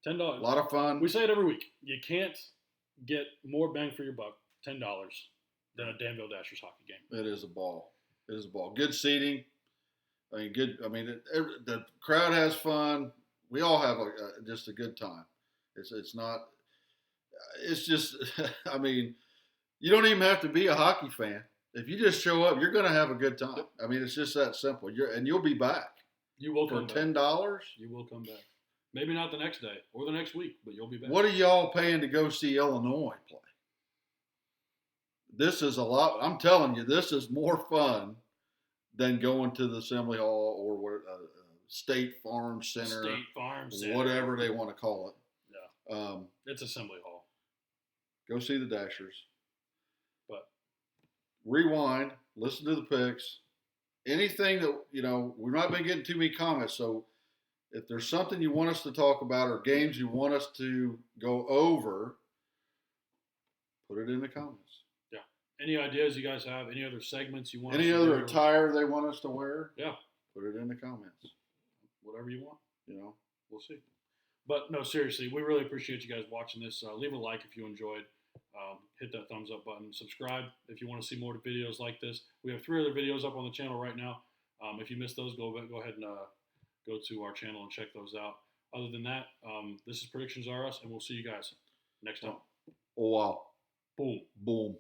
$10. A lot of fun. We say it every week. You can't get more bang for your buck, $10, than a Danville Dashers hockey game. It is a ball. It is a ball. Good seating. I mean, good. I mean, the crowd has fun. We all have just a good time. It's not. It's just. I mean, you don't even have to be a hockey fan. If you just show up, you're going to have a good time. I mean, it's just that simple. You'll be back. You will For come back. $10. You will come back. Maybe not the next day or the next week, but you'll be back. What are y'all paying to go see Illinois play? This is a lot. I'm telling you, this is more fun than going to the Assembly Hall or what State Farm Center, State Farm Center. whatever they want to call it. Yeah. It's Assembly Hall. Go see the Dashers. But rewind, listen to the picks. Anything that, we've not been getting too many comments. So if there's something you want us to talk about or games you want us to go over, put it in the comments. Yeah. Any ideas you guys have? Any other segments you want? Any other attire they want us to wear? Yeah. Put it in the comments. Whatever you want. We'll see. But no, seriously, we really appreciate you guys watching this. Leave a like if you enjoyed. Hit that thumbs up button. Subscribe if you want to see more videos like this. We have 3 other videos up on the channel right now. If you missed those, go ahead and go to our channel and check those out. Other than that, this is Predictions R Us, and we'll see you guys next time. Oh, wow. Boom. Boom.